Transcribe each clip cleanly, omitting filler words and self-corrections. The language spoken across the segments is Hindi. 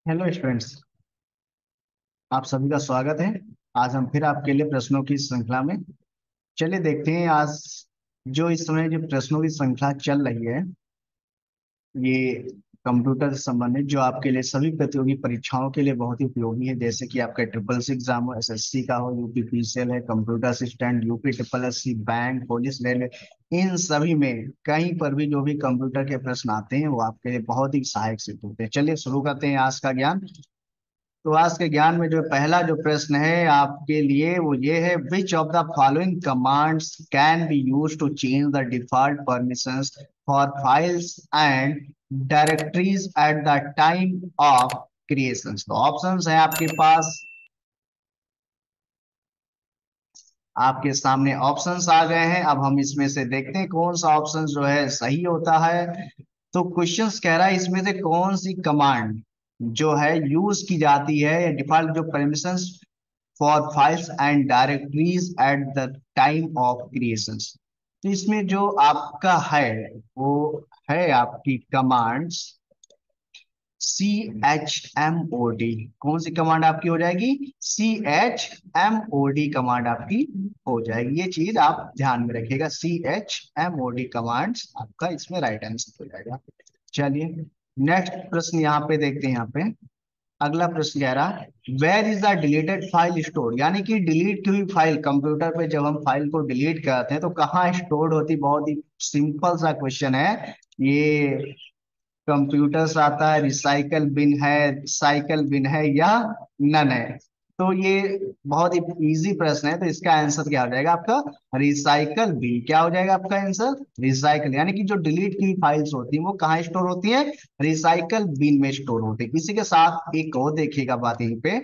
Hello students. आप सभी का स्वागत है। आज हम फिर आपके लिए प्रश्नों की श्रृंखला में चलिए देखते हैं। आज जो इस समय जो प्रश्नों की श्रृंखला चल रही है, ये कंप्यूटर से संबंधित जो आपके लिए सभी प्रतियोगी परीक्षाओं के लिए बहुत ही उपयोगी है। जैसे कि आपका ट्रिपल सी एग्जाम हो, एसएससी का हो, यूपीपीसीएल है, computer assistant, UP triple SC, bank, police, railway, इन सभी में कहीं पर भी जो भी कंप्यूटर के प्रश्न आते हैं वो आपके लिए बहुत ही सहायक सिद्ध होते हैं। चलिए शुरू करते हैं आज का ज्ञान। तो आज के ज्ञान में जो पहला जो प्रश्न है आपके लिए वो ये है, which of the following commands can be use to change the default permissions for files and directories at the time of creation. तो ऑप्शंस है आपके पास, आपके सामने ऑप्शंस आ गए हैं। अब हम इसमें से देखते हैं कौन सा ऑप्शन जो है सही होता है। तो क्वेश्चंस कह रहा है इसमें से कौन सी कमांड जो है यूज की जाती है, या डिफॉल्ट जो permissions for files and directories at the time of creation. तो इसमें जो आपका है वो है आपकी कमांड्स CHMOD। कौन सी कमांड आपकी हो जाएगी? CHMOD कमांड आपकी हो जाएगी। ये चीज आप ध्यान में रखिएगा, CHMOD कमांड आपका इसमें राइट आंसर हो जाएगा। चलिए नेक्स्ट प्रश्न यहाँ पे देखते हैं। यहाँ पे अगला प्रश्न कह रहा, where is the deleted file store, यानी कि डिलीट की हुई फाइल कंप्यूटर पे जब हम फाइल को डिलीट करते हैं तो कहाँ स्टोर होती। बहुत ही सिंपल सा क्वेश्चन है ये। कंप्यूटर्स आता है, रिसाइकल बिन है, साइकिल बिन है, या नन है। तो ये बहुत ही इजी प्रश्न है, तो इसका आंसर क्या हो जाएगा आपका? Recycle bin. क्या हो जाएगा आपका आंसर? रिसाइकल। यानी कि जो डिलीट की फाइल्स होती हैं वो कहाँ स्टोर होती हैं? रिसाइकल बिन में स्टोर होती है। इसी के साथ एक और देखिएगा बात यहीं पे,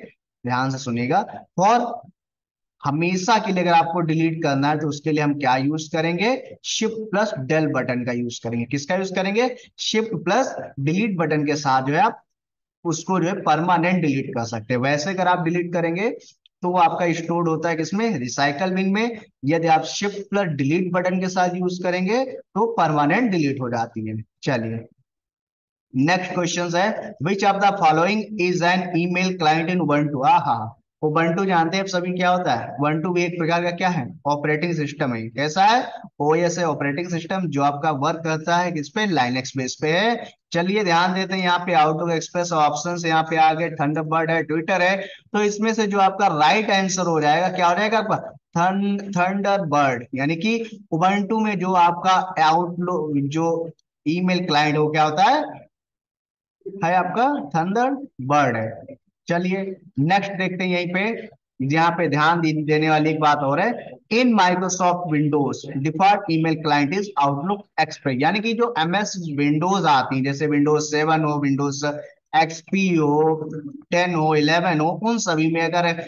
ध्यान से सुनिएगा। फॉर हमेशा के लिए अगर आपको डिलीट करना है तो उसके लिए हम क्या यूज करेंगे? शिफ्ट प्लस डेल बटन का यूज करेंगे। किसका यूज करेंगे? शिफ्ट प्लस डिलीट बटन के साथ जो है आप उसको जो है परमानेंट डिलीट कर सकते हैं। वैसे अगर आप डिलीट करेंगे तो वो आपका स्टोर्ड होता है किसमें? रिसाइकल बिन में। यदि आप शिफ्ट प्लस डिलीट बटन के साथ यूज करेंगे तो परमानेंट डिलीट हो जाती है। चलिए नेक्स्ट क्वेश्चन है, which of the following is an email client in Ubuntu। हाँ, Ubuntu जानते हैं आप सभी क्या होता है? Ubuntu भी एक प्रकार का क्या है? ऑपरेटिंग सिस्टम है। कैसा है? ओएस है, ऑपरेटिंग सिस्टम, जो आपका वर्क करता है किस पे? लाइनक्स बेस पे है। चलिए ध्यान देते हैं, यहाँ पे आउटलुक एक्सप्रेस ऑप्शन यहाँ पे आ गए, थंडरबर्ड है, ट्विटर है। तो इसमें से जो आपका राइट आंसर हो जाएगा क्या हो जाएगा आपका? थंडरबर्ड। यानी कि Ubuntu में जो आपका आउटलुक जो ईमेल क्लाइंट हो क्या होता है आपका? थंडर बर्ड है। चलिए नेक्स्ट देखते हैं यहीं पे, यहाँ पे ध्यान देने वाली एक बात और है। In Microsoft Windows default email client is outlook express. यानी कि जो एमएस विंडोज आती हैं, जैसे विंडोज 7 हो, विंडोज एक्सपी हो, 10 हो, 11 हो, उन सभी में अगर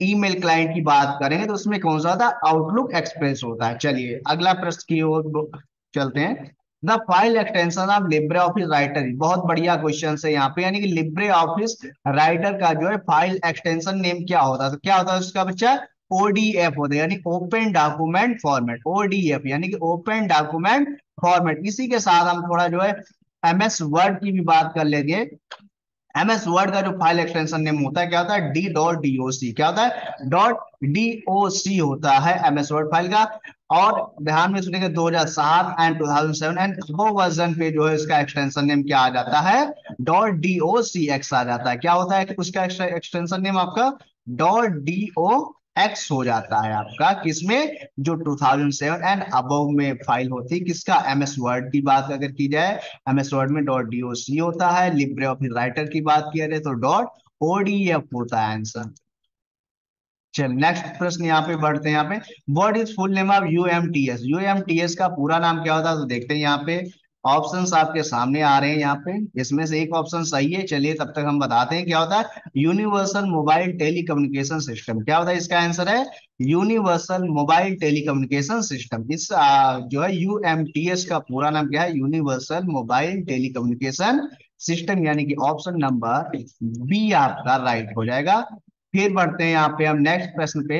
ईमेल क्लाइंट की बात करेंगे तो उसमें कौन सा होता है? आउटलुक एक्सप्रेस होता है। चलिए अगला प्रश्न की ओर चलते हैं। The file extension of LibreOffice writer, बहुत बढ़िया क्वेश्चन है यहाँ पे। यानी कि लिब्रे ऑफिस राइटर का जो है फाइल एक्सटेंशन नेम क्या होता है? तो क्या होता है उसका बच्चा? ओडीएफ होता है, यानी ओपन डॉक्यूमेंट फॉर्मेट। ओडीएफ यानी कि ओपन डॉक्यूमेंट फॉर्मेट। इसी के साथ हम थोड़ा जो है एमएस वर्ड की भी बात कर लेंगे। एमएस वर्ड का जो फाइल एक्सटेंशन नेम होता है क्या होता है? D.doc। क्या होता है? .doc होता है एमएस वर्ड फाइल का। और ध्यान में सुनिएगा, 2007 एंड 2007 एंड वो वर्जन पे जो है इसका एक्सटेंशन नेम क्या आ जाता है? .docx आ जाता है। क्या होता है उसका एक्सटेंशन नेम आपका? .dox हो जाता है आपका। किसमें? जो 2007 एंड अबव में फाइल होती है किसका? एमएस वर्ड की बात अगर की जाए, एमएस वर्ड में .doc होता है। लिब्रे ऑफिस राइटर की बात किया जाए तो .odf होता है आंसर। चल नेक्स्ट प्रश्न यहाँ पे बढ़ते हैं। यहाँ पे what is full name of UMTS. UMTS का पूरा नाम क्या होता है? तो देखते हैं यहाँ पे ऑप्शंस आपके सामने आ रहे हैं। यहाँ पे इसमें से एक ऑप्शन सही है। चलिए तब तक हम बताते हैं क्या होता है। Universal mobile telecommunication system. क्या होता है इसका आंसर? है यूनिवर्सल मोबाइल टेलीकम्युनिकेशन सिस्टम। इस जो है यूएमटीएस का पूरा नाम क्या है? Universal mobile telecommunication system. यानी कि ऑप्शन नंबर बी आपका राइट हो जाएगा। फिर बढ़ते हैं यहाँ पे हम नेक्स्ट प्रश्न पे।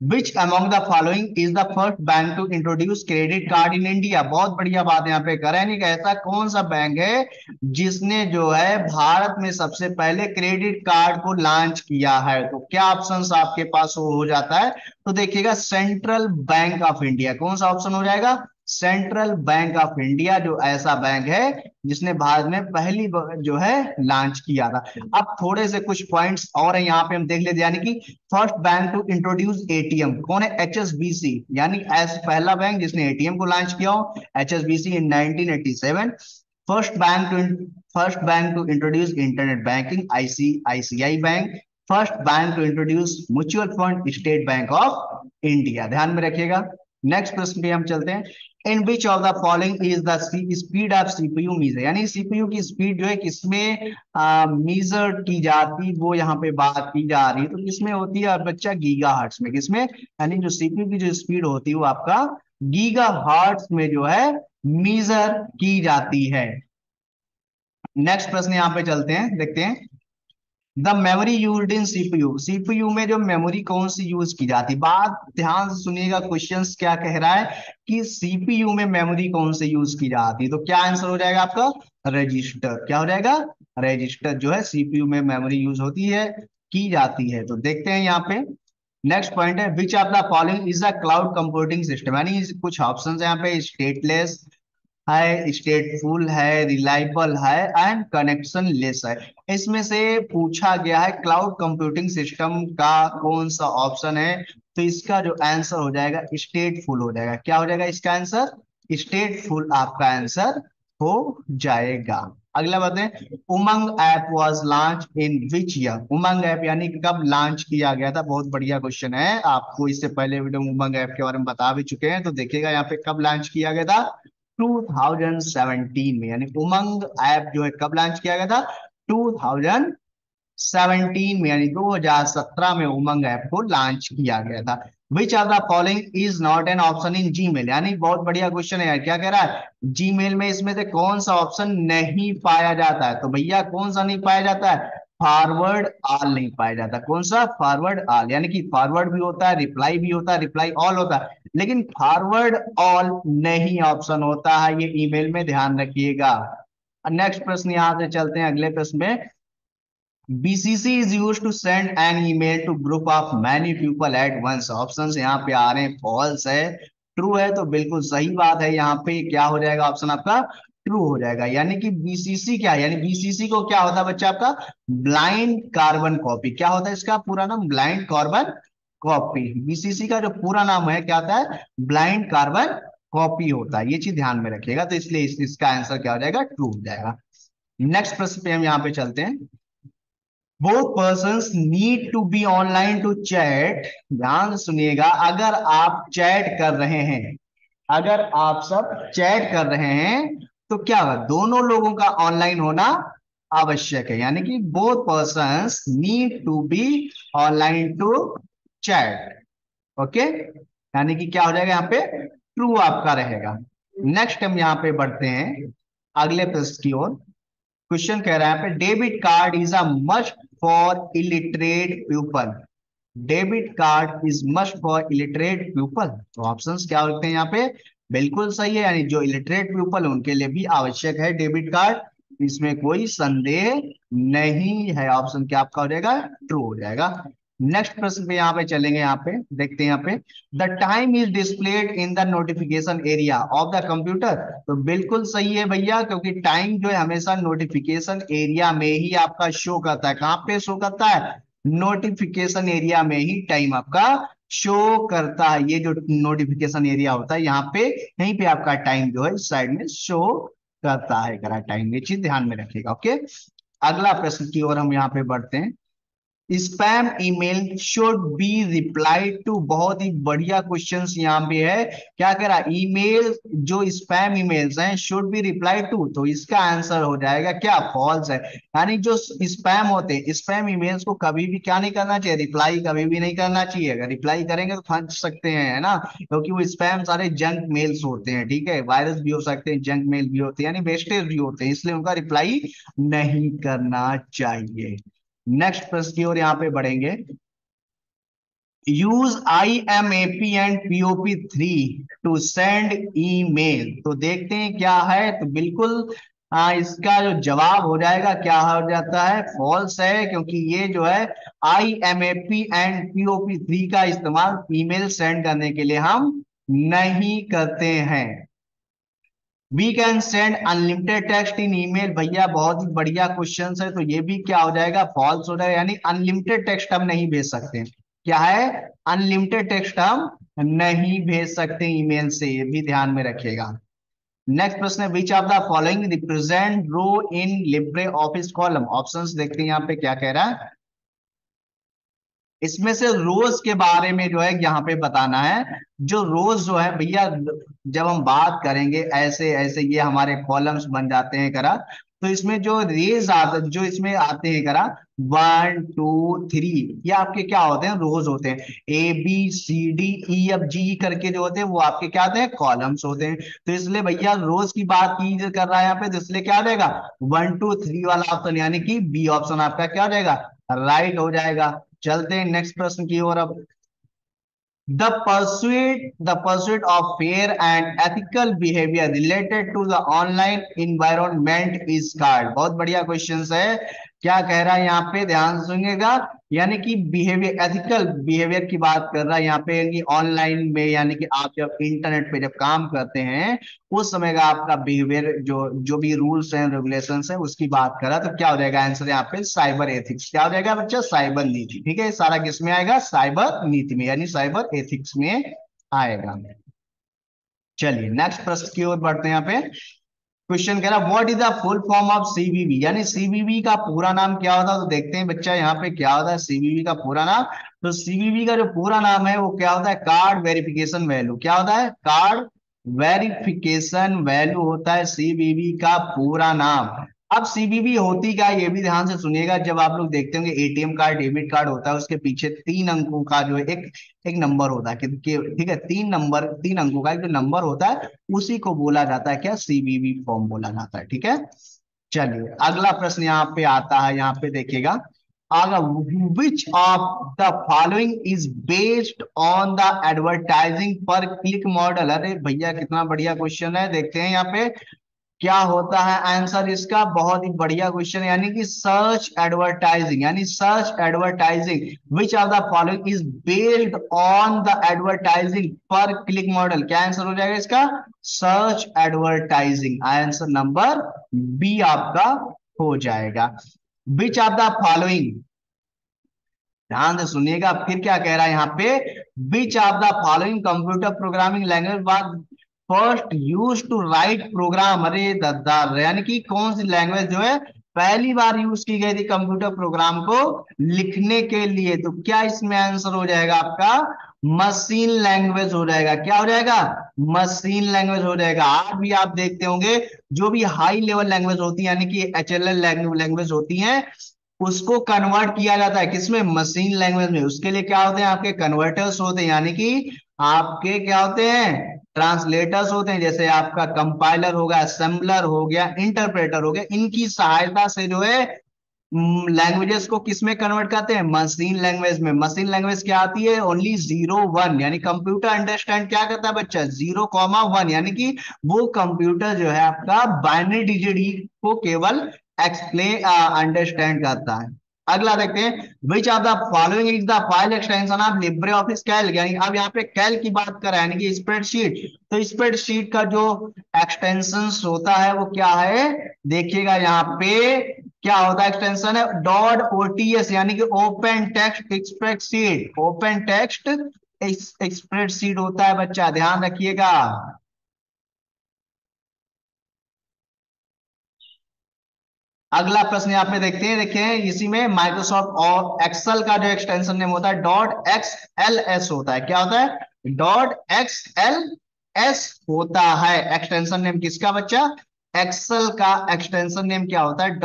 Which among the following is the first bank to introduce credit card in India? बहुत बढ़िया बात यहाँ पे करें, नहीं ऐसा कौन सा बैंक है जिसने जो है भारत में सबसे पहले क्रेडिट कार्ड को लॉन्च किया है? तो क्या ऑप्शंस आपके पास हो जाता है? तो देखिएगा सेंट्रल बैंक ऑफ इंडिया। कौन सा ऑप्शन हो जाएगा? सेंट्रल बैंक ऑफ इंडिया जो ऐसा बैंक है जिसने भारत में पहली जो है लॉन्च किया था। अब थोड़े से कुछ पॉइंट्स और है यहाँ पे हम देख लेते, यानी कि first bank to introduce ATM कौन है? एचएसबीसी, यानी एस पहला बैंक जिसने एटीएम को लॉन्च किया हो, HSBC in 1987। First bank to first bank to introduce internet banking, ICICI bank. First bank to introduce mutual fund, State Bank of India. ध्यान में रखिएगा। नेक्स्ट प्रश्न पे हम चलते हैं। In which of the following is the speed of CPU measure? यानी सीपीयू की स्पीड जो है किसमें मीजर की जाती, वो यहाँ पे बात की जा रही है। तो किसमें होती है बच्चा? गीगा हर्ट्स में। किसमें? यानी जो सीपीयू की जो स्पीड होती है वो आपका गीगा हर्ट्स में जो है मीजर की जाती है। नेक्स्ट प्रश्न यहाँ पे चलते हैं, देखते हैं। The memory used in CPU, CPU में जो मेमोरी कौन सी यूज की जाती? बात ध्यान से सुनिएगा, क्वेश्चंस क्या कह रहा है कि सीपीयू में मेमोरी कौन सी यूज की जाती है? तो क्या आंसर हो जाएगा आपका? रजिस्टर। क्या हो जाएगा? रजिस्टर जो है सीपीयू में मेमोरी यूज होती है, की जाती है। तो देखते हैं यहाँ पे। नेक्स्ट पॉइंट है which of the following is a cloud computing system? यानी कुछ ऑप्शन है यहाँ पे। स्टेटलेस है, स्टेटफुल है, रिलायबल है एंड कनेक्शन लेस है। इसमें से पूछा गया है क्लाउड कंप्यूटिंग सिस्टम का कौन सा ऑप्शन है? तो इसका जो आंसर हो जाएगा स्टेटफुल हो जाएगा। क्या हो जाएगा इसका आंसर? स्टेटफुल आपका आंसर हो जाएगा। अगला बात है Umang app was launch in which year? Umang app यानी कि कब लॉन्च किया गया था? बहुत बढ़िया क्वेश्चन है। आपको इससे पहले वीडियो में उमंग ऐप के बारे में बता भी चुके हैं। तो देखिएगा यहाँ पे कब लॉन्च किया गया था? 2017 में। यानी उमंग ऐप जो है कब लॉन्च किया गया था? 2017 में, यानी 2017 में उमंग ऐप को लॉन्च किया गया था। विच of the following is not an option in Gmail? यानी बहुत बढ़िया क्वेश्चन है यार। क्या कह रहा है? जीमेल में इसमें से कौन सा ऑप्शन नहीं पाया जाता है? तो भैया कौन सा नहीं पाया जाता है? फॉरवर्ड ऑल नहीं पाया जाता। कौन सा? Forward all. यानी कि फॉरवर्ड भी होता है, रिप्लाई भी होता है, रिप्लाई ऑल होता है, लेकिन फॉरवर्ड ऑल नहीं ऑप्शन होता है ये ईमेल में, ध्यान रखिएगा। नेक्स्ट प्रश्न यहां से चलते हैं अगले प्रश्न में। BCC is use to send an email to group of many people at once. Option यहाँ पे आ रहे हैं, फॉल्स है, ट्रू है। तो बिल्कुल सही बात है, यहाँ पे क्या हो जाएगा ऑप्शन आपका? ट्रू हो जाएगा। यानी कि बीसीसी क्या है? यानी बीसीसी को क्या होता है बच्चा आपका? Blind carbon copy. क्या होता है इसका पूरा नाम? Blind carbon copy. बीसीसी का जो पूरा नाम है क्या होता है? ब्लाइंड कार्बन कॉपी होता है। ये चीज ध्यान में रखिएगा। तो इसलिए इसका आंसर क्या हो जाएगा? ट्रू हो जाएगा। नेक्स्ट प्रश्न पे हम यहाँ पे चलते हैं। Both persons need to be online to chat. ध्यान से सुनिएगा, अगर आप चैट कर रहे हैं, अगर आप सब चैट कर रहे हैं, तो क्या होगा? दोनों लोगों का ऑनलाइन होना आवश्यक है। यानी कि both persons need to be online to chat. Okay, यानी कि क्या हो जाएगा यहाँ पे? ट्रू आपका रहेगा। नेक्स्ट हम यहाँ पे बढ़ते हैं अगले प्रश्न की ओर। क्वेश्चन कह रहा है पे debit card is a must for illiterate people. Debit card is must for illiterate people. तो ऑप्शंस क्या होते हैं यहाँ पे? बिल्कुल सही है, यानी जो इलिटरेट पीपल है उनके लिए भी आवश्यक है डेबिट कार्ड। इसमें कोई संदेह नहीं है। ऑप्शन क्या आपका हो जाएगा? ट्रू हो जाएगा। नेक्स्ट प्रश्न पे यहाँ पे चलेंगे, यहाँ पे देखते हैं यहाँ पे। The time is displayed in the notification area of the computer. तो बिल्कुल सही है भैया, क्योंकि टाइम जो है हमेशा नोटिफिकेशन एरिया में ही आपका शो करता है। कहाँ पे शो करता है? नोटिफिकेशन एरिया में ही टाइम आपका शो करता है। ये जो नोटिफिकेशन एरिया होता है यहाँ पे, यहीं पे आपका टाइम जो है इस साइड में शो करता है। करा टाइम, ये चीज ध्यान में रखिएगा। ओके, अगला प्रश्न की ओर हम यहाँ पे बढ़ते हैं। Spam email should be reply to. बहुत ही बढ़िया क्वेश्चन यहाँ पे है। क्या कह रहा है? ईमेल जो स्पैम ईमेल्स हैं शुड बी रिप्लाई टू। तो इसका आंसर हो जाएगा क्या? फॉल्स है। यानी जो स्पैम होते हैं, स्पैम ईमेल्स को कभी भी क्या नहीं करना चाहिए? रिप्लाई कभी भी नहीं करना चाहिए। अगर रिप्लाई करेंगे तो फंस सकते हैं, है ना, क्योंकि वो स्पैम सारे जंक मेल्स होते हैं। ठीक है, वायरस भी हो सकते हैं, जंक मेल भी होते हैं, यानी वेस्टेज भी होते हैं, इसलिए उनका रिप्लाई नहीं करना चाहिए। नेक्स्ट प्रश्न की ओर यहाँ पे बढ़ेंगे। Use IMAP and POP3 to send email. तो देखते हैं क्या है। तो बिल्कुल इसका जो जवाब हो जाएगा क्या हो जाता है, फॉल्स है, क्योंकि ये जो है IMAP एंड POP3 का इस्तेमाल ईमेल सेंड करने के लिए हम नहीं करते हैं। We can send unlimited text in email. भैया बहुत ही बढ़िया क्वेश्चन है, तो ये भी क्या हो जाएगा, फॉल्स हो जाएगा, यानी अनलिमिटेड टेक्स्ट हम नहीं भेज सकते। क्या है, अनलिमिटेड टेक्स्ट हम नहीं भेज सकते ईमेल से, ये भी ध्यान में रखिएगा। नेक्स्ट प्रश्न है, which of the following represent row in LibreOffice column. Options देखते हैं यहाँ पे क्या कह रहा है। इसमें से रोज के बारे में जो है यहाँ पे बताना है। जो रोज जो है भैया, जब हम बात करेंगे ऐसे ऐसे ये हमारे कॉलम्स बन जाते हैं करा। तो इसमें जो रेज आते, जो इसमें आते हैं करा, 1 2 3, ये आपके क्या होते हैं, रोज होते हैं। ABCDEFG करके जो होते हैं वो आपके क्या होते हैं, कॉलम्स होते हैं। तो इसलिए भैया रोज की बात की कर रहा है यहाँ पे, तो इसलिए क्या हो जाएगा, 1 2 3 वाला ऑप्शन, यानी कि बी ऑप्शन आपका क्या हो जाएगा, राइट हो जाएगा। चलते हैं नेक्स्ट प्रश्न की ओर अब। The pursuit of fair and ethical behavior related to the online environment is called। बहुत बढ़िया क्वेश्चन है। क्या कह रहा है यहाँ पे, ध्यान से सुनिएगा। यानी कि बिहेवियर, एथिकल बिहेवियर की बात कर रहा है यहाँ पे, यानी ऑनलाइन में, यानी कि आप जब इंटरनेट पे जब काम करते हैं उस समय का आपका बिहेवियर, जो जो भी रूल्स एंड रेगुलेशंस है उसकी बात कर रहा है। तो क्या हो जाएगा आंसर यहाँ पे, साइबर एथिक्स। क्या हो जाएगा बच्चा, साइबर नीति। ठीक है, ये सारा किस में आएगा, साइबर नीति में, यानी साइबर एथिक्स में आएगा। चलिए नेक्स्ट प्रश्न की ओर बढ़ते हैं। यहाँ पे क्वेश्चन कह रहा है, what is the full form of CVV, यानी CVV का पूरा नाम क्या होता है। तो देखते हैं बच्चा यहाँ पे क्या होता है CVV का पूरा नाम। तो CVV का जो पूरा नाम है वो क्या होता है, कार्ड वेरिफिकेशन वैल्यू। क्या होता है, कार्ड वेरिफिकेशन वैल्यू होता है CVV का पूरा नाम। अब CVV होती क्या है, ये भी ध्यान से सुनिएगा। जब आप लोग देखते होंगे ATM कार्ड, डेबिट कार्ड होता है, उसके पीछे 3 अंकों का जो है एक एक नंबर होता है ठीक है, 3 नंबर, 3 अंकों का एक जो नंबर होता है, उसी को बोला जाता है क्या, CVV फॉर्म बोला जाता है। ठीक है, चलिए अगला प्रश्न यहाँ पे आता है। यहाँ पे देखिएगा, अगर विच of the following is based on the advertising पर क्लिक मॉडल। अरे भैया कितना बढ़िया क्वेश्चन है, देखते हैं यहाँ पे क्या होता है आंसर इसका। बहुत ही बढ़िया क्वेश्चन, यानी कि सर्च एडवर्टाइजिंग, यानी search advertising which of the following is based on the advertising पर क्लिक मॉडल। क्या आंसर हो जाएगा इसका, search advertising. Answer number B आपका हो जाएगा। विच ऑफ द फॉलोइंग, ध्यान से सुनिएगा फिर क्या कह रहा है यहाँ पे, which of the following computer programming language was first use to write program. अरे दादा, यानी कि कौन सी लैंग्वेज जो है पहली बार यूज की गई थी कंप्यूटर प्रोग्राम को लिखने के लिए। तो क्या इसमें आंसर हो जाएगा आपका, मशीन लैंग्वेज हो जाएगा। क्या हो जाएगा, मशीन लैंग्वेज हो जाएगा। आज भी आप देखते होंगे जो भी हाई लेवल लैंग्वेज होती है, यानी कि HLL लैंग्वेज होती है, उसको कन्वर्ट किया जाता है किसमें, मशीन लैंग्वेज में। उसके लिए क्या होते हैं, आपके कन्वर्टर्स होते हैं, यानी कि आपके क्या होते हैं, ट्रांसलेटर्स होते हैं। जैसे आपका कंपाइलर हो गया, असेंबलर हो गया, इंटरप्रेटर हो गया, इनकी सहायता से जो है लैंग्वेजेस को किसमें कन्वर्ट करते हैं, मशीन लैंग्वेज में। मशीन लैंग्वेज क्या आती है, ओनली 0 1, यानी कंप्यूटर अंडरस्टैंड क्या करता है बच्चा, 0 1, यानी कि वो कंप्यूटर जो है आपका बाइनरी डिजिट ही को केवल एक्सप्लेन अंडरस्टैंड करता है। अगला देखते हैं, विच of the following is the file extension of LibreOffice Calc. यानी अब यहाँ पे कैल्क की बात कर रहा है, यानी कि स्प्रेडशीट। तो स्प्रेडशीट का जो एक्सटेंशन होता है वो क्या है, देखिएगा यहाँ पे क्या होता है, एक्सटेंशन है .ots, यानी कि open text spreadsheet. Open text spreadsheet होता है बच्चा, ध्यान रखिएगा। अगला प्रश्न यहाँ पे देखते हैं, देखें इसी में माइक्रोसॉफ्ट और एक्सेल का जो एक्सटेंशन नेम होता है .xls होता है। क्या होता है, .xls होता है एक्सटेंशन नेम किसका बच्चा, एक्सेल का एक्सटेंशन नेम क्या होता है,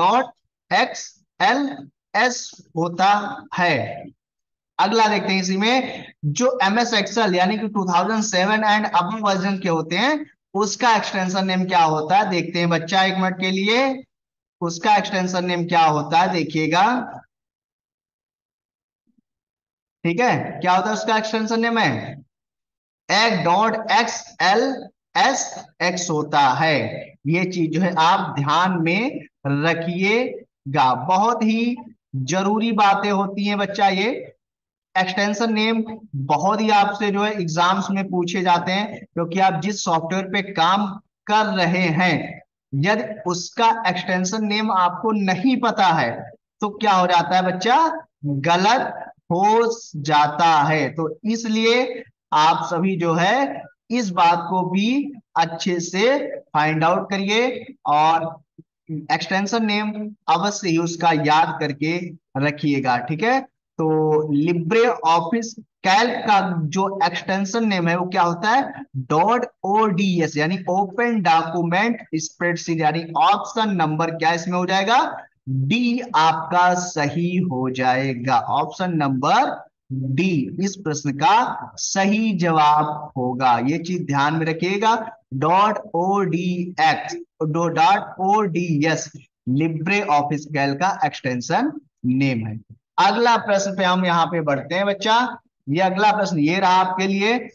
.xls होता है। अगला देखते हैं इसी में, जो MS एक्सेल यानी कि 2007 एंड अब वर्जन के होते हैं, उसका एक्सटेंशन नेम क्या होता है, देखते हैं बच्चा 1 मिनट के लिए। उसका एक्सटेंशन नेम क्या होता है देखिएगा, ठीक है, क्या होता है उसका एक्सटेंशन नेम है X.XLSX होता है। ये चीज जो है आप ध्यान में रखिएगा, बहुत ही जरूरी बातें होती हैं बच्चा ये। एक्सटेंशन नेम बहुत ही आपसे जो है एग्जाम्स में पूछे जाते हैं, क्योंकि आप जिस सॉफ्टवेयर पे काम कर रहे हैं, यदि उसका एक्सटेंशन नेम आपको नहीं पता है तो क्या हो जाता है बच्चा, गलत हो जाता है। तो इसलिए आप सभी जो है इस बात को भी अच्छे से फाइंड आउट करिए, और एक्सटेंशन नेम अवश्य ही उसका याद करके रखिएगा, ठीक है। तो लिब्रे ऑफिस कैल्क का जो एक्सटेंशन नेम है वो क्या होता है, .ods, यानी ओपन डॉक्यूमेंट स्प्रेडशीट, यानी ऑप्शन नंबर क्या इसमें हो जाएगा, डी आपका सही हो जाएगा। ऑप्शन नंबर डी इस प्रश्न का सही जवाब होगा, ये चीज ध्यान में रखिएगा। .ods लिब्रे ऑफिस कैल का एक्सटेंशन नेम है। अगला प्रश्न पे हम यहाँ पे बढ़ते हैं बच्चा। ये अगला प्रश्न ये रहा आपके लिए,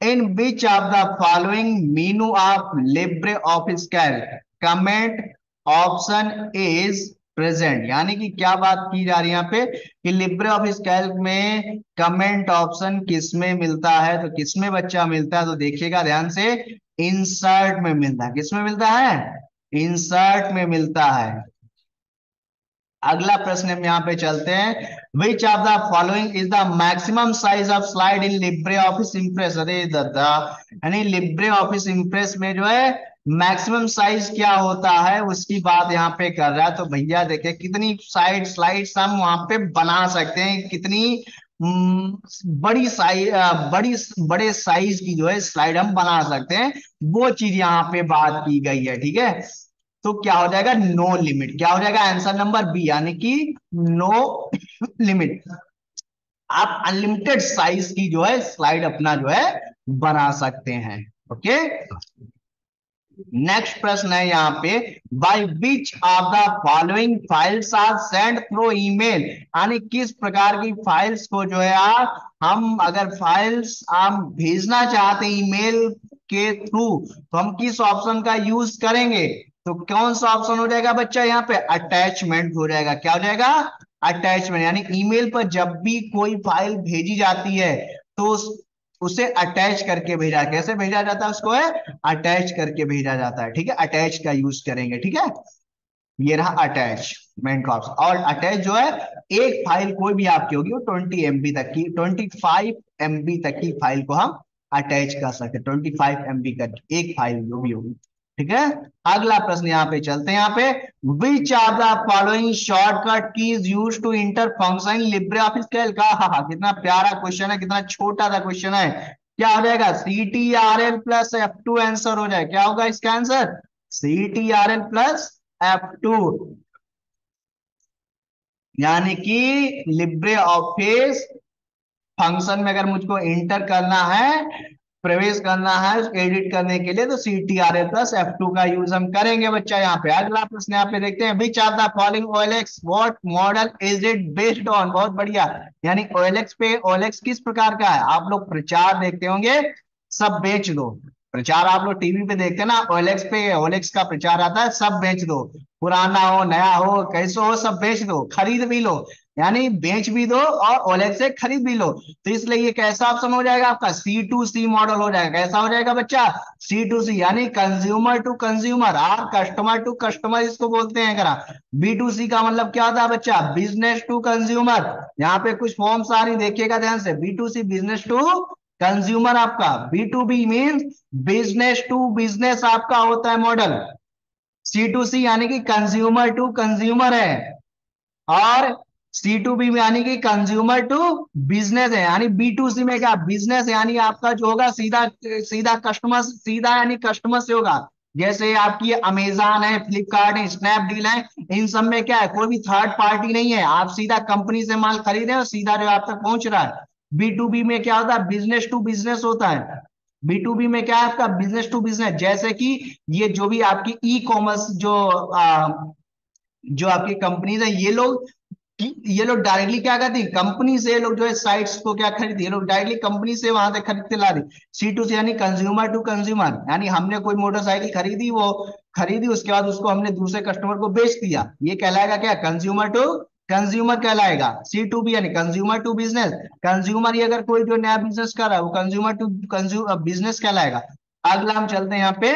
in which of the following menu of LibreOffice Calc comment option is present, यानी कि क्या बात की जा रही है यहाँ पे कि लिब्रे ऑफिस कैल्क में कमेंट ऑप्शन किसमें मिलता है, तो किसमें बच्चा मिलता है, तो देखिएगा ध्यान से, इंसर्ट में मिलता है। किसमें मिलता है, इंसर्ट में मिलता है। अगला प्रश्न हम यहाँ पे चलते हैं, विच of the following is the maximum size of slide in Libre office Impress. अरे दादा, यानी लिब्रे ऑफिस इंप्रेस में जो है मैक्सिमम साइज क्या होता है उसकी बात यहाँ पे कर रहा है। तो भैया देखिए कितनी स्लाइड्स हम वहां पे बना सकते हैं, कितनी बड़ी साइज, बड़े साइज की जो है स्लाइड हम बना सकते हैं, वो चीज यहाँ पे बात की गई है, ठीक है। तो क्या हो जाएगा, नो लिमिट, क्या हो जाएगा आंसर नंबर बी, यानी कि नो लिमिट। आप अनलिमिटेड साइज की जो है स्लाइड अपना जो है बना सकते हैं। ओके, नेक्स्ट प्रश्न है यहाँ पे, by which of the following files are send through email, यानी किस प्रकार की फाइल्स को जो है आप, हम अगर फाइल्स आप भेजना चाहते हैं ईमेल के थ्रू, तो हम किस ऑप्शन का यूज करेंगे, तो कौन सा ऑप्शन हो जाएगा बच्चा यहाँ पे, अटैचमेंट हो जाएगा। क्या हो जाएगा, अटैचमेंट, यानी ईमेल पर जब भी कोई फाइल भेजी जाती है तो उसे अटैच करके भेजा, कैसे भेजा जाता है उसको, है अटैच करके भेजा जाता है, ठीक है। अटैच का यूज करेंगे, ठीक है। ये रहा अटैचमेंट का ऑप्शन। और अटैच जो है, एक फाइल कोई भी आपकी होगी वो 20 MB तक की, 25 MB तक की फाइल को हम अटैच कर सकते हैं, 25 MB का एक फाइल जो भी होगी, ठीक है। अगला प्रश्न यहाँ पे चलते हैं, यहाँ पे which of the following shortcut keys use to enter function LibreOffice Calc. हाँ, कितना प्यारा क्वेश्चन है, कितना छोटा सा क्वेश्चन है। क्या हो जाएगा, CTRL+F2 आंसर हो जाए, क्या होगा इसका आंसर, CTRL+F2, यानी कि लिब्रे ऑफिस फंक्शन में अगर मुझको इंटर करना है, प्रवेश करना है, उसको एडिट करने के लिए, तो CTRL+F2 का यूज हम करेंगे बच्चा। यहाँ पे अगला प्रश्न यहाँ पे देखते हैं, which are the following OLX what model is it based on. बहुत बढ़िया, यानी OLX पे, OLX किस प्रकार का है, आप लोग प्रचार देखते होंगे, सब बेच दो, प्रचार आप लोग टीवी पे देखते हैं ना, OLX पे OLX का प्रचार आता है, सब बेच दो, पुराना हो नया हो कैसे हो सब बेच दो, खरीद भी लो, यानी बेच भी दो और OLX से खरीद भी लो। तो इसलिए ये कैसा ऑप्शन हो जाएगा आपका, C2C मॉडल हो जाएगा। कैसा हो जाएगा बच्चा, C2C, यानी कंज्यूमर टू कंज्यूमर, आप कस्टमर टू कस्टमर इसको बोलते हैं। अगर B2C का मतलब क्या होता है बच्चा, बिजनेस टू कंज्यूमर। यहाँ पे कुछ फॉर्म्स आ रही देखिएगा ध्यान से, B2C बिजनेस टू कंज्यूमर, आपका B2B means business to business आपका होता है मॉडल। C2C यानी कि कंज्यूमर टू कंज्यूमर है, और C2B में यानी कि कंज्यूमर टू बिजनेस है, यानी B2C में क्या, बिजनेस यानी आपका जो होगा सीधा सीधा कस्टमर, सीधा यानी कस्टमर से होगा। जैसे आपकी अमेजन है, फ्लिपकार्ट है, स्नैपडील है, इन सब में क्या है, कोई भी थर्ड पार्टी नहीं है, आप सीधा कंपनी से माल खरीदे और सीधा जो आप तक पहुंच रहा है। B2B में क्या होता है, बिजनेस टू बिजनेस होता है। B2B में क्या है आपका, बिजनेस टू बिजनेस, जैसे कि ये जो भी आपकी ई कॉमर्स जो आपकी कंपनीज है, ये लोग कि ये लोग डायरेक्टली क्या करते हैं, कंपनी से ये लोग जो है साइट्स को क्या खरीदते हैं, ये लोग डायरेक्टली कंपनी से वहां से खरीदते ला रही। सी टू सी यानी कंज्यूमर टू कंज्यूमर, यानी हमने कोई मोटरसाइकिल खरीदी, वो खरीदी उसके बाद उसको हमने दूसरे कस्टमर को बेच दिया, ये कहलाएगा क्या, कंज्यूमर टू कंज्यूमर कहलाएगा। सी टू बी यानी कंज्यूमर टू बिजनेस, कंज्यूमर ही अगर कोई जो नया बिजनेस कर रहा है वो कंज्यूमर टू कंज्यूमर बिजनेस कहलाएगा। अगला हम चलते हैं यहाँ पे,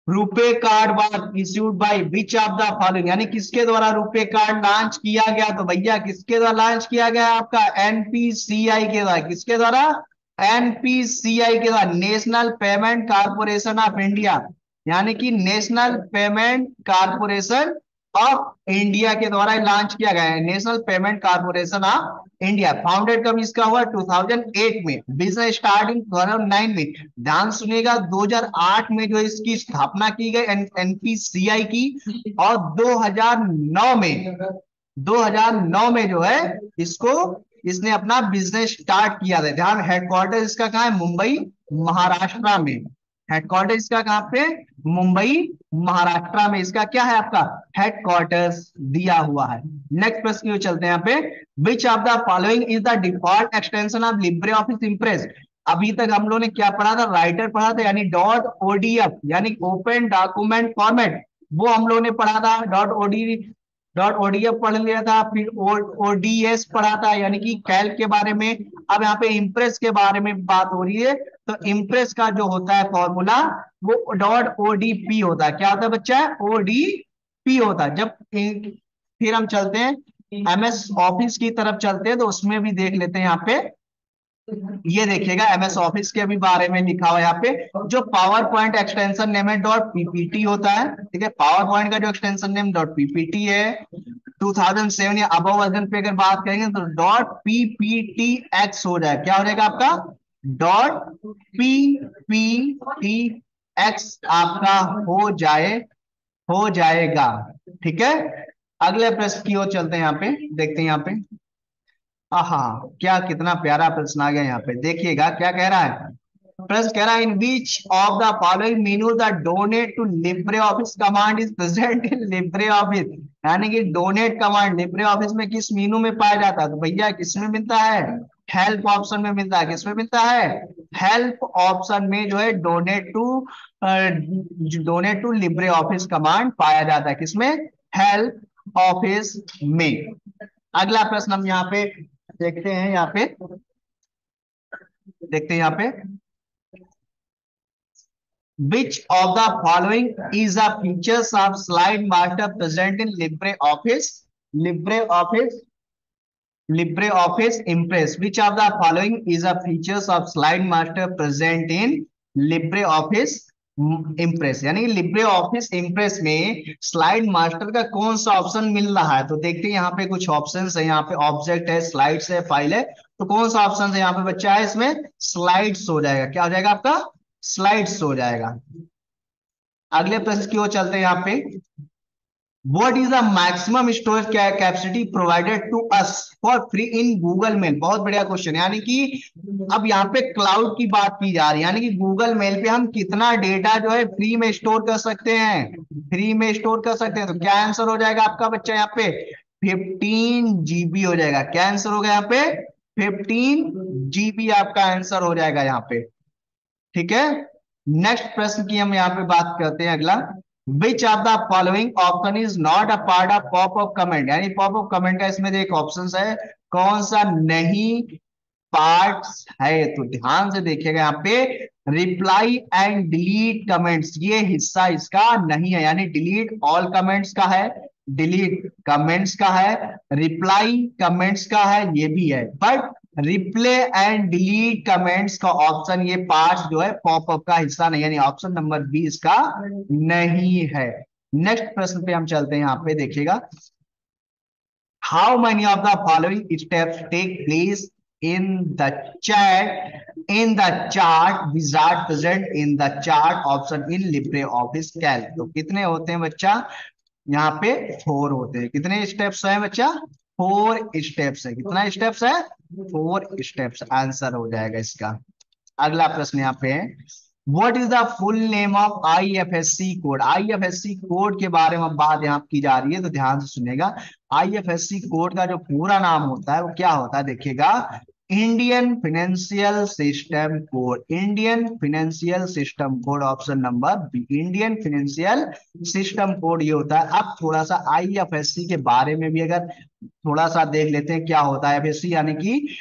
RuPay card was issued by which of the following, यानी किसके द्वारा रुपे कार्ड लॉन्च किया गया, तो भैया किसके द्वारा लॉन्च किया गया, आपका एनपीसीआई के द्वारा। किसके द्वारा, एनपीसीआई के द्वारा, national payment corporation of India, यानी कि national payment corporation of India के द्वारा लॉन्च किया गया है, national payment corporation of India. Founded कब इसका हुआ, 2008 में, बिजनेस स्टार्टिंग 2009 में। ध्यान सुनिएगा, 2008 में जो इसकी स्थापना की गई एनपीसीआई की, और 2009 में, 2009 में जो है इसको, इसने अपना बिजनेस स्टार्ट किया था। ध्यान, हेडक्वार्टर इसका कहाँ है, मुंबई महाराष्ट्र में। हेडक्वार्टर इसका कहाँ पे, मुंबई महाराष्ट्र में इसका क्या है, आपका हेडक्वार्टर्स दिया हुआ है। नेक्स्ट प्रश्न की ओर चलते हैं यहाँ पे, which of the following is the default extension of Libre office Impress. अभी तक हम लोगों ने क्या पढ़ा था, राइटर पढ़ा था, यानी डॉट ओडीएफ यानी ओपन डॉक्यूमेंट फॉर्मेट, वो हम लोगों ने पढ़ा था। डॉट ओडीएफ पढ़ लिया था, फिर ओडीएस पढ़ा था, यानी कि कैल्क के बारे में। अब यहाँ पे इम्प्रेस के बारे में बात हो रही है, तो इम्प्रेस का जो होता है फॉर्मूला, वो डॉट ओडीपी होता है। क्या होता है बच्चा, ओडीपी होता है। जब फिर हम चलते हैं एमएस ऑफिस की तरफ चलते हैं, तो उसमें भी देख लेते हैं यहाँ पे। ये देखिएगा एमएस ऑफिस के भी बारे में लिखा हुआ है यहाँ पे, जो पावर पॉइंट एक्सटेंशन नेम है डॉट पीपीटी होता है। ठीक है, पावर पॉइंट का जो एक्सटेंशन नेम डॉट पीपीटी है। 2007 या अबव वर्जन पे अगर बात करेंगे तो डॉट पीपीटी एक्स हो जाएगा। क्या हो जाएगा आपका, डॉट पीपीटी एक्स आपका हो जाएगा। ठीक है, अगले प्रश्न की ओर चलते हैं, यहाँ पे देखते हैं यहाँ पे। आहा, क्या कितना प्यारा प्रश्न आ गया यहाँ पे, देखिएगा क्या कह रहा है। प्रश्न कह रहा है, in which of the following menu the donate to LibreOffice command is present in LibreOffice, यानी कि डोनेट कमांड लिब्रे ऑफिस में किस मेनू में पाया जाता है, तो भैया किसमें मिलता है, हेल्प ऑप्शन में मिलता है। किसमें मिलता है, हेल्प ऑप्शन में जो है donate to LibreOffice command पाया जाता है। किसमें, हेल्प ऑफिस में। अगला प्रश्न हम यहाँ पे देखते हैं, यहाँ पे देखते हैं यहाँ पे, which of the following is a features of slide master present in LibreOffice LibreOffice Impress, which of the following is a features of slide master present in LibreOffice impress, यानी लिब्रे ऑफिस इम्प्रेस में स्लाइड मास्टर का कौन सा ऑप्शन मिल रहा है। तो देखते हैं यहाँ पे कुछ ऑप्शंस है, यहाँ पे ऑब्जेक्ट है, स्लाइड्स है, फाइल है, तो कौन सा ऑप्शन है यहाँ पे बच्चा है, इसमें स्लाइड्स हो जाएगा। क्या हो जाएगा आपका, स्लाइड्स हो जाएगा। अगले प्रश्न की ओर चलते हैं यहाँ पे, What is the maximum storage capacity provided to us for free in Google Mail। बहुत बढ़िया क्वेश्चन, यानी कि अब यहाँ पे क्लाउड की बात की जा रही है, यानी कि गूगल मेल पे हम कितना डेटा जो है फ्री में स्टोर कर सकते हैं, फ्री में स्टोर कर सकते हैं। तो क्या आंसर हो जाएगा आपका बच्चा यहाँ पे, 15 GB हो जाएगा। क्या आंसर होगा यहाँ पे, 15 GB आपका आंसर हो जाएगा यहाँ पे। ठीक है, नेक्स्ट प्रश्न की हम यहाँ पे बात करते हैं, अगला, विच of the following option is not a part of pop up comment, यानी पॉप अप कमेंट का इसमें एक ऑप्शन है, कौन सा नहीं पार्ट्स है। तो ध्यान से देखिएगा यहाँ पे, रिप्लाई एंड डिलीट कमेंट्स, ये हिस्सा इसका नहीं है, यानी डिलीट ऑल कमेंट्स का है, डिलीट कमेंट्स का है, रिप्लाई कमेंट्स का है, ये भी है, but replay and delete comments का ऑप्शन, ये पार्ट जो है पॉपअप का हिस्सा नहीं, यानी ऑप्शन नंबर 20 का नहीं है। नेक्स्ट प्रश्न पे हम चलते हैं, यहाँ पे देखिएगा, how many of the following steps take place in the chart wizard present in the chart option in LibreOffice Calc. तो कितने होते हैं बच्चा, यहाँ पे 4 होते हैं। कितने स्टेप्स हैं बच्चा, 4 स्टेप्स है। कितना स्टेप्स है, 4 स्टेप्स, आंसर हो जाएगा इसका। अगला प्रश्न यहाँ पे है, what is the full name of IFSC code? IFSC code के बारे में बात यहाँ की जा रही है, तो ध्यान से सुनेगा। आईएफएससी कोड का जो पूरा नाम होता है वो क्या होता है, देखिएगा। Indian financial system code. Indian financial system code, option number B, Indian financial system code ये होता है। अब थोड़ा सा आईएफएससी के बारे में भी अगर थोड़ा सा देख लेते हैं, क्या होता है आईएफएससी, यानी कि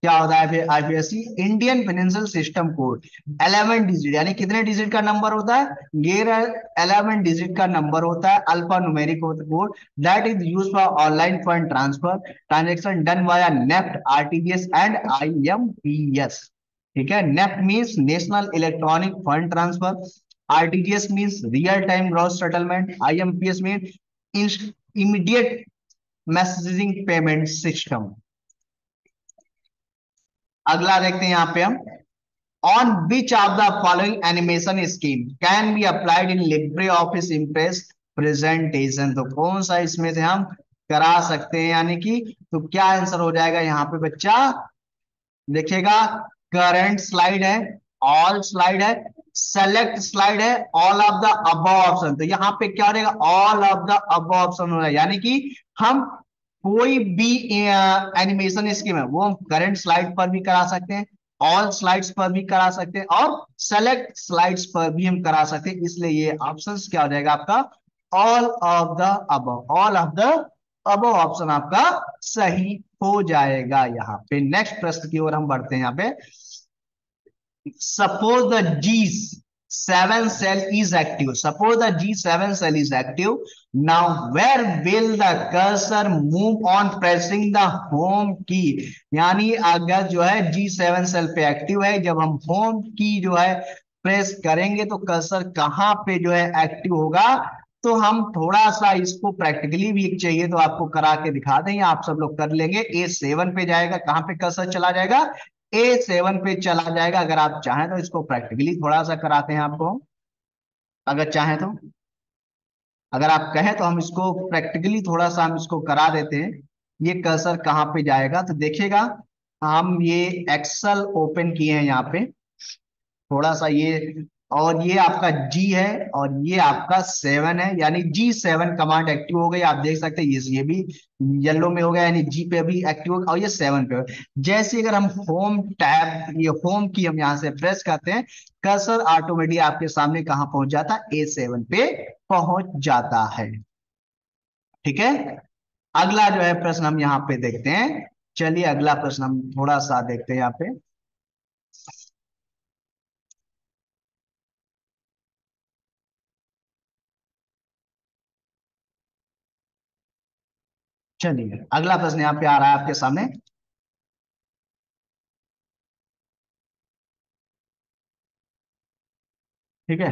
क्या होता है फिर IPSC, Indian financial system code. 11 digit, यानी कितने डिजिट का नंबर होता है, 11 डिजिट का नंबर होता है। Alpha numeric code that is use for online fund transfer transaction done via NEFT, RTGS and IMPS. ठीक है, NEFT means national electronic fund transfer, RTGS means real time gross settlement, IMPS means immediate messaging payment system. अगला देखते हैं यहाँ पे हम, on which of the following animation scheme can be applied in Libre office impress presentation? तो कौन सा इसमें से हम करा सकते हैं, यानी कि तो क्या आंसर हो जाएगा यहाँ पे बच्चा, देखिएगा। करंट स्लाइड है, ऑल स्लाइड है, सेलेक्ट स्लाइड है, all of the above option. तो यहाँ पे क्या हो जाएगा, all of the above option हो रहा है, यानी कि हम कोई भी एनिमेशन स्कीम है वो हम करंट स्लाइड पर भी करा सकते हैं, ऑल स्लाइड्स पर भी करा सकते हैं, और सेलेक्ट स्लाइड्स पर भी हम करा सकते हैं। इसलिए ये ऑप्शंस क्या हो जाएगा आपका, all of the above, all of the above option आपका सही हो जाएगा। यहाँ पे नेक्स्ट प्रश्न की ओर हम बढ़ते हैं। यहाँ पे suppose the G7 cell is active. Suppose the G7 cell is active. Now, where will the cursor move on pressing the home key? यानी अगर जो है G7 सेल पे एक्टिव है, जब हम होम की जो है प्रेस करेंगे तो कर्सर कहां पे जो है एक्टिव होगा। तो हम थोड़ा सा इसको प्रैक्टिकली भी चाहिए तो आपको करा के दिखा दें, आप सब लोग कर लेंगे। A7 पे जाएगा, कहां पे कर्सर चला जाएगा, A7 पे चला जाएगा। अगर आप चाहें तो इसको प्रैक्टिकली थोड़ा सा कराते हैं आपको, अगर चाहें तो। अगर आप कहें तो हम इसको प्रैक्टिकली थोड़ा सा हम इसको करा देते हैं। ये कर्सर कहाँ पे जाएगा, तो देखिएगा, हम ये एक्सेल ओपन किए हैं यहाँ पे थोड़ा सा ये, और ये आपका जी है और ये आपका 7 है, यानी G7 कमांड एक्टिव हो गई। आप देख सकते हैं ये भी येलो में हो गया, यानी जी पे भी एक्टिव हो गया और ये 7 पे हो गया। जैसे अगर हम होम टैब, ये होम की हम यहाँ से प्रेस करते हैं, कर्सर ऑटोमेटिक आपके सामने कहाँ पहुंच जाता है, A7 पे पहुंच जाता है। ठीक है, अगला जो है प्रश्न हम यहाँ पे देखते हैं। चलिए अगला प्रश्न हम थोड़ा सा देखते हैं यहाँ पे। चलिए अगला प्रश्न यहाँ पे आ रहा है आपके सामने। ठीक है,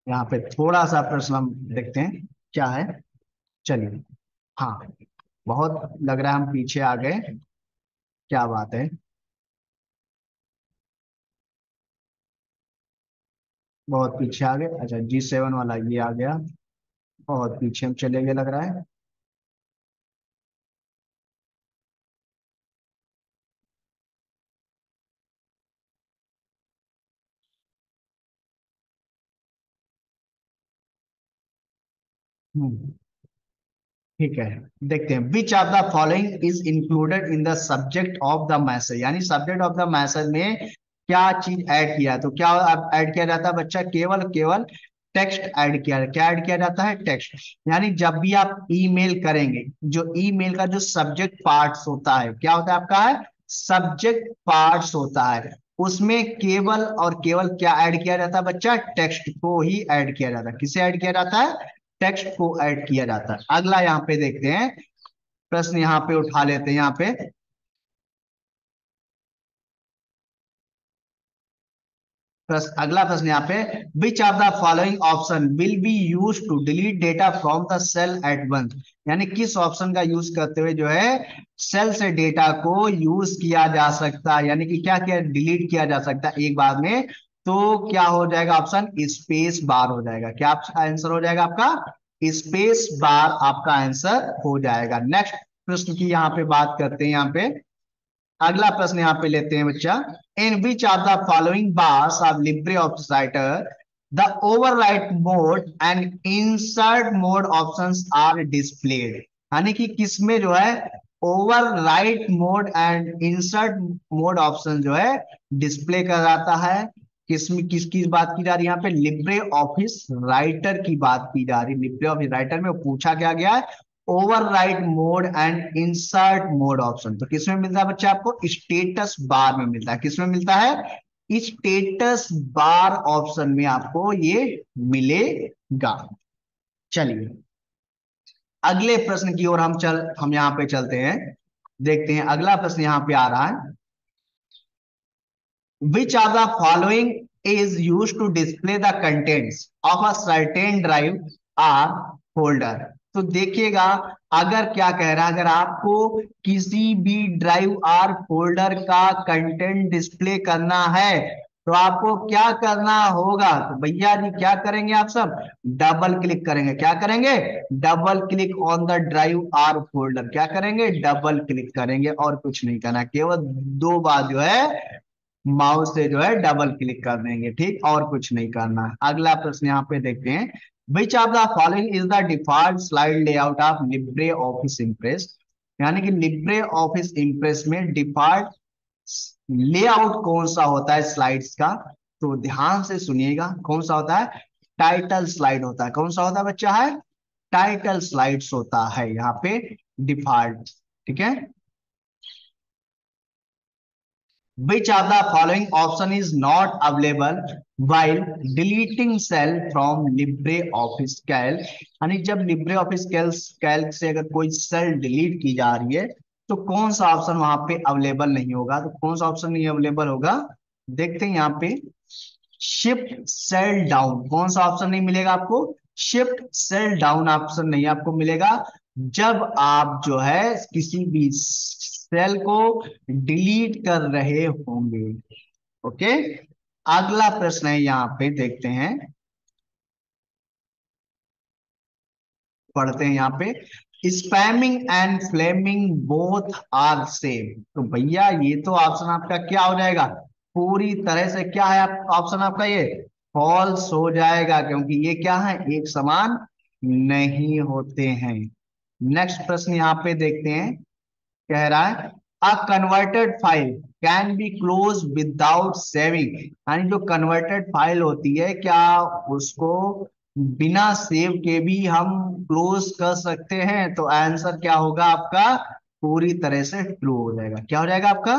यहाँ पे थोड़ा सा प्रश्न हम देखते हैं क्या है। चलिए, हाँ, बहुत लग रहा है हम पीछे आ गए, क्या बात है, बहुत पीछे आ गए। अच्छा, G7 वाला ये आ गया, बहुत पीछे हम चले गए लग रहा है। हम्म, ठीक है, देखते हैं। विच of the following is included in the subject of the message, यानी सब्जेक्ट ऑफ द मैसेज में क्या चीज ऐड किया है। तो क्या ऐड किया जाता है बच्चा, केवल केवल टेक्स्ट ऐड किया, क्या ऐड किया जाता है, टेक्स्ट। यानी जब भी आप ईमेल करेंगे, जो ईमेल का जो सब्जेक्ट पार्ट्स होता है, क्या होता है आपका, है सब्जेक्ट पार्ट्स होता है, उसमें केवल और केवल क्या ऐड किया जाता है बच्चा, टेक्स्ट को ही ऐड किया जाता है। किसे ऐड किया जाता है, टेक्स्ट को ऐड किया जाता है। अगला यहाँ पे देखते हैं प्रश्न, यहाँ पे उठा लेते हैं यहाँ पे प्रश्न। अगला प्रश्न यहाँ पे, which of the following option will be use to delete data from the cell at once? यानी किस ऑप्शन का यूज करते हुए जो है सेल से डेटा को यूज किया जा सकता है, यानी कि क्या क्या डिलीट किया जा सकता है एक बार में। तो क्या हो जाएगा ऑप्शन, स्पेस बार हो जाएगा। क्या आंसर हो जाएगा आपका, स्पेस बार आपका आंसर हो जाएगा। नेक्स्ट प्रश्न की यहाँ पे बात करते हैं यहाँ पे। अगला प्रश्न यहाँ पे लेते हैं बच्चा। In which are the following bars of LibreOffice Writer the overwrite mode and insert mode options are displayed. यानी कि किसमें जो है overwrite mode and insert mode option जो है डिस्प्ले कर जाता है। किसमें किसकी बात की जा रही है यहाँ पे? लिब्रे ऑफिस राइटर की बात की जा रही है। लिब्रे ऑफिस राइटर में पूछा क्या गया है? Overwrite mode and insert mode option. तो किसमें मिलता है बच्चा आपको? स्टेटस बार में मिलता है। किसमें मिलता है? स्टेटस बार ऑप्शन में आपको ये मिलेगा। चलिए अगले प्रश्न की ओर हम यहां पे चलते हैं। देखते हैं अगला प्रश्न यहां पे आ रहा है। Which are the following is used to display the contents of a certain drive or folder? तो देखिएगा, अगर क्या कह रहा है, अगर आपको किसी भी ड्राइव और फोल्डर का कंटेंट डिस्प्ले करना है तो आपको क्या करना होगा? तो भैया जी क्या करेंगे आप सब? डबल क्लिक करेंगे। क्या करेंगे? Double click on the drive और फोल्डर। क्या करेंगे? डबल क्लिक करेंगे और कुछ नहीं करना, केवल दो बार जो है माउस से जो है डबल क्लिक कर देंगे, ठीक, और कुछ नहीं करना है। अगला प्रश्न यहाँ पे देखते हैं। विच of the following is the default slide layout of Libre office Impress? यानी कि लिब्रे ऑफिस इंप्रेस में डिफॉल्ट लेआउट कौन सा होता है स्लाइड्स का? तो ध्यान से सुनिएगा, कौन सा होता है? टाइटल स्लाइड होता है। कौन सा होता है बच्चा? है टाइटल स्लाइड्स होता है यहाँ पे डिफॉल्ट। ठीक है। Which of the following option is not available while deleting cell from LibreOffice Calc? यानी जब LibreOffice Calc से अगर कोई सेल डिलीट की जा रही है तो कौन सा ऑप्शन वहां पे अवेलेबल नहीं होगा? तो कौन सा ऑप्शन नहीं अवेलेबल होगा? देखते हैं यहाँ पे। शिफ्ट सेल डाउन, कौन सा ऑप्शन नहीं मिलेगा आपको? शिफ्ट सेल डाउन ऑप्शन नहीं आपको मिलेगा जब आप जो है किसी भी सेल को डिलीट कर रहे होंगे। ओके। अगला प्रश्न है यहाँ पे, देखते हैं, पढ़ते हैं यहाँ पे। Spamming and flaming both are same. तो भैया ये तो ऑप्शन आपका क्या हो जाएगा? पूरी तरह से क्या है ऑप्शन आपका? ये फॉल्स हो जाएगा, क्योंकि ये क्या है? एक समान नहीं होते हैं। नेक्स्ट प्रश्न यहाँ पे देखते हैं। कह रहा है a converted file can be close without saving. यानी जो कन्वर्टेड फाइल होती है, क्या उसको बिना सेव के भी हम क्लोज कर सकते हैं? तो आंसर क्या होगा आपका? पूरी तरह से ट्रू हो जाएगा। क्या हो जाएगा आपका?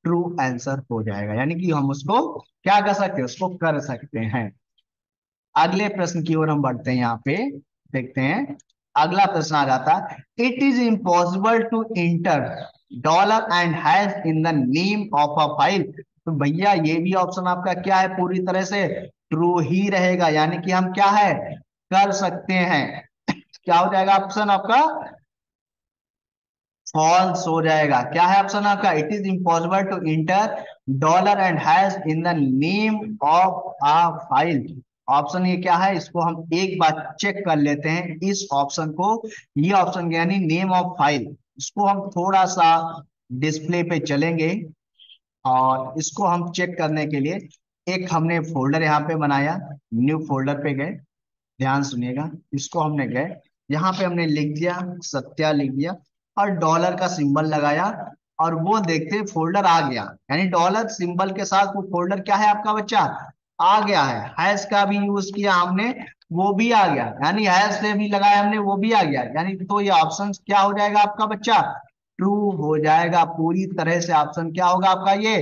ट्रू आंसर हो जाएगा। यानी कि हम उसको क्या कर सकते हैं? उसको कर सकते हैं। अगले प्रश्न की ओर हम बढ़ते हैं यहाँ पे। देखते हैं अगला प्रश्न आ जाता है। It is impossible to enter dollar and hash in the name of a file. तो भैया ये भी ऑप्शन आपका क्या है? पूरी तरह से ट्रू ही रहेगा। यानी कि हम क्या है? कर सकते हैं। क्या हो जाएगा ऑप्शन आपका? फॉल्स हो जाएगा। क्या है ऑप्शन आपका? It is impossible to enter dollar and hash in the name of a file. Option ये क्या है? इसको हम एक बार चेक कर लेते हैं इस ऑप्शन को। ये ऑप्शन यानी नेम ऑफ फाइल, इसको हम थोड़ा सा डिस्प्ले पे चलेंगे और इसको हम चेक करने के लिए एक हमने फोल्डर यहाँ पे बनाया। न्यू फोल्डर पे गए, ध्यान सुनिएगा। इसको हमने गए, यहाँ पे हमने लिख दिया सत्या, लिख दिया और डॉलर का सिंबल लगाया और वो देखते फोल्डर आ गया। यानी डॉलर सिंबल के साथ वो फोल्डर क्या है आपका बच्चा? आ गया है। हैश का भी यूज किया हमने, वो भी आ गया। यानी हैश से भी लगाया हमने, वो भी आ गया। यानी तो ये ऑप्शन क्या हो जाएगा आपका बच्चा? ट्रू हो जाएगा। पूरी तरह से ऑप्शन क्या होगा आपका? ये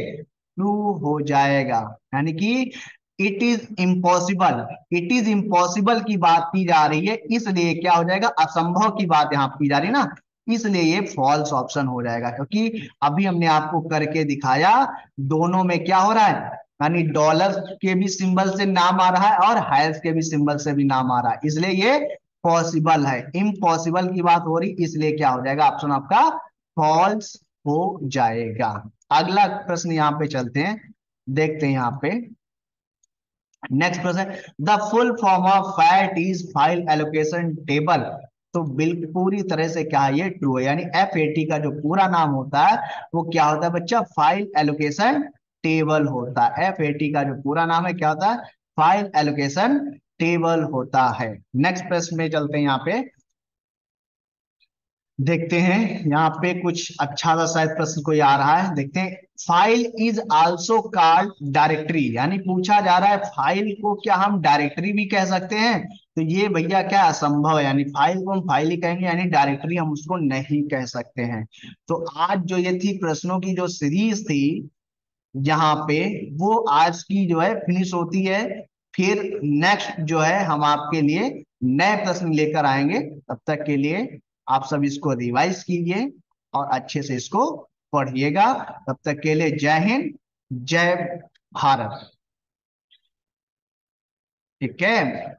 ट्रू हो जाएगा। यानी कि it is impossible, it is impossible की बात की जा रही है, इसलिए क्या हो जाएगा? असंभव की बात यहाँ की जा रही है ना, इसलिए ये फॉल्स ऑप्शन हो जाएगा। क्योंकि अभी हमने आपको करके दिखाया दोनों में क्या हो रहा है, यानी डॉलर के भी सिंबल से नाम आ रहा है और हैश के भी सिंबल से भी नाम आ रहा है, इसलिए ये पॉसिबल है। इम्पॉसिबल की बात हो रही, इसलिए क्या हो जाएगा? ऑप्शन आपका फॉल्स हो जाएगा। अगला प्रश्न यहाँ पे चलते हैं, देखते हैं यहाँ पे। नेक्स्ट प्रश्न, the full form of fat is file allocation table तो बिल्कुल पूरी तरह से क्या है, ये ट्रू है। यानी FAT का जो पूरा नाम होता है वो क्या होता है बच्चा, फाइल एलोकेशन टेबल होता है। FAT का जो पूरा नाम है क्या होता है, फाइल एलोकेशन टेबल होता है। नेक्स्ट प्रश्न में चलते हैं, यहाँ पे देखते हैं। यहाँ पे कुछ अच्छा सा शायद प्रश्न कोई आ रहा है, देखते हैं। File is also called directory, यानी पूछा जा रहा है फाइल को क्या हम डायरेक्टरी भी कह सकते हैं? तो ये भैया क्या असंभव है, यानी फाइल को हम फाइल ही कहेंगे, यानी डायरेक्टरी हम उसको नहीं कह सकते हैं। तो आज जो ये थी प्रश्नों की जो सीरीज थी यहाँ पे, वो आज की जो है फिनिश होती है। फिर नेक्स्ट जो है हम आपके लिए नए प्रश्न लेकर आएंगे। तब तक के लिए आप सब इसको रिवाइज कीजिए और अच्छे से इसको पढ़िएगा। तब तक के लिए जय हिंद, जय भारत। ठीक है।